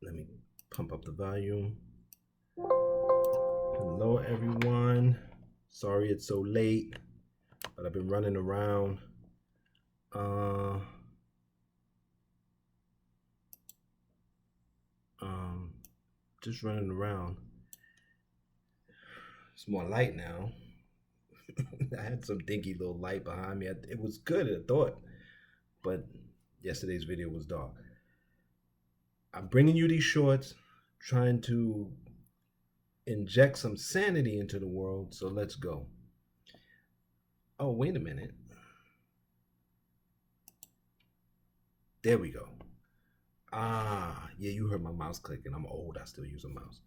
Let me pump up the volume. Hello, everyone. Sorry it's so late, but I've been running around. Uh, um, just running around. It's more light now. I had some dinky little light behind me. It was good, I thought, but yesterday's video was dark. I'm bringing you these shorts, trying to inject some sanity into the world. So let's go. Oh, wait a minute. There we go. Yeah, you heard my mouse clicking. I'm old. I still use a mouse.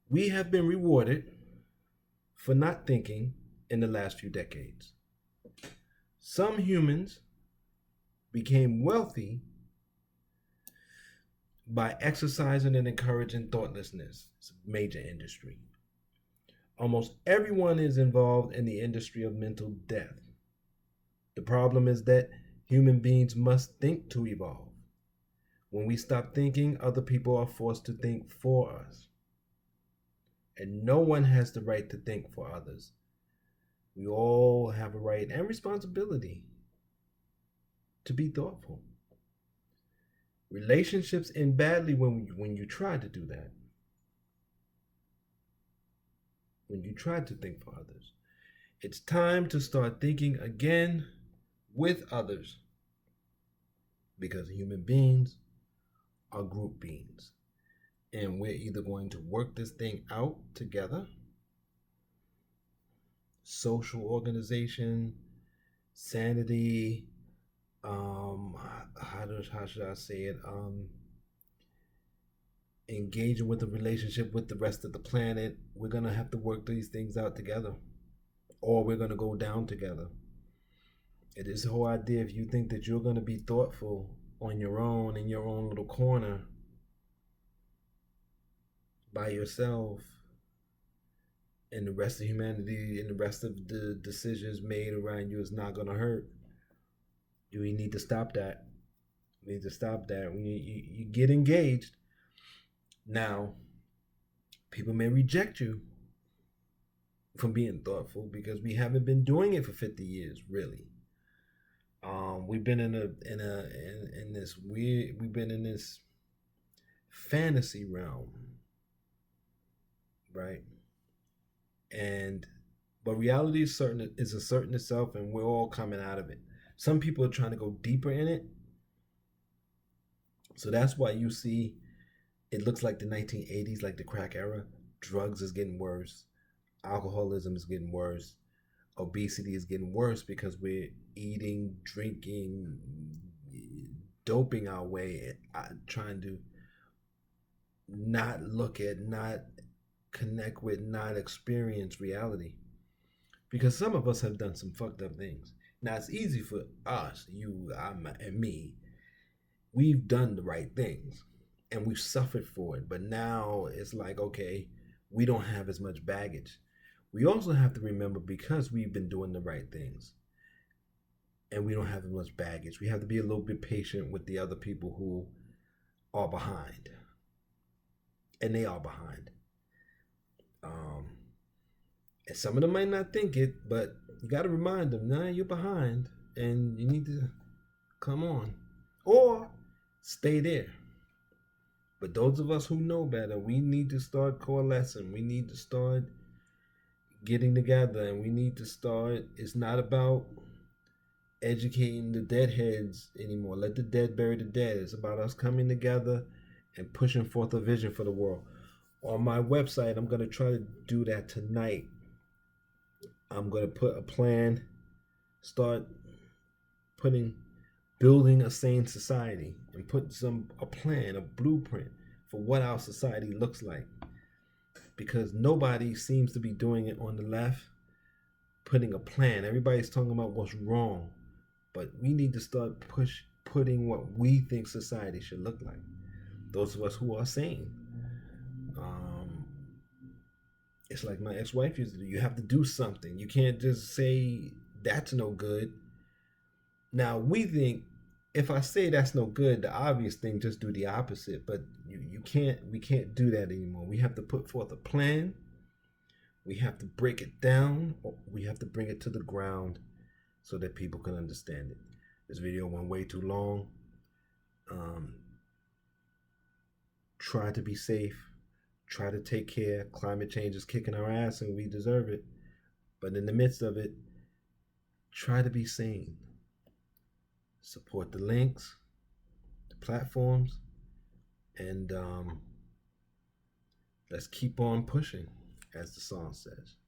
We have been rewarded for not thinking in the last few decades. Some humans became wealthy by exercising and encouraging thoughtlessness. It's a major industry. Almost everyone is involved in the industry of mental death. The problem is that human beings must think to evolve. When we stop thinking, other people are forced to think for us. And no one has the right to think for others. We all have a right and responsibility to be thoughtful. Relationships end badly when you try to do that. When you try to think for others. It's time to start thinking again with others, because human beings are group beings. And we're either going to work this thing out together, social organization, sanity, how should I say it? Engaging with a relationship with the rest of the planet. We're gonna have to work these things out together, or we're gonna go down together. It is the whole idea. If you think that you're gonna be thoughtful on your own in your own little corner by yourself, and the rest of humanity and the rest of the decisions made around you is not gonna hurt, we need to stop that. We need to stop that. When you get engaged, now people may reject you from being thoughtful because we haven't been doing it for 50 years, really. We've been in this weird. We've been in this fantasy realm, right? And but reality is asserting itself, and we're all coming out of it. Some people are trying to go deeper in it, so that's why you see it looks like the 1980s, like the crack era. Drugs is getting worse, alcoholism is getting worse, obesity is getting worse because we're eating, drinking, doping our way, trying to not look at, not connect with, not experience reality. Because some of us have done some fucked up things. Now it's easy for us, you, and me. We've done the right things and we've suffered for it. But now it's like, okay, we don't have as much baggage. We also have to remember, because we've been doing the right things and we don't have as much baggage, we have to be a little bit patient with the other people who are behind. And they are behind. And some of them might not think it, but you got to remind them, nah, you're behind and you need to come on or stay there. But those of us who know better, we need to start coalescing. We need to start getting together, and we need to start. It's not about educating the deadheads anymore. Let the dead bury the dead. It's about us coming together and pushing forth a vision for the world. On my website, I'm going to try to do that tonight. I'm going to put a plan, start building a sane society, and put a plan, a blueprint for what our society looks like. Because nobody seems to be doing it on the left, putting a plan. Everybody's talking about what's wrong, but we need to start putting what we think society should look like. Those of us who are sane. It's like my ex-wife used to do. You have to do something. You can't just say that's no good. Now we think if I say that's no good, the obvious thing, just do the opposite. But you can't, we can't do that anymore. We have to put forth a plan. We have to break it down. We have to bring it to the ground so that people can understand it. This video went way too long. Try to be safe. Try to take care. Climate change is kicking our ass and we deserve it. But in the midst of it, try to be sane. Support the links, the platforms, and let's keep on pushing, as the song says.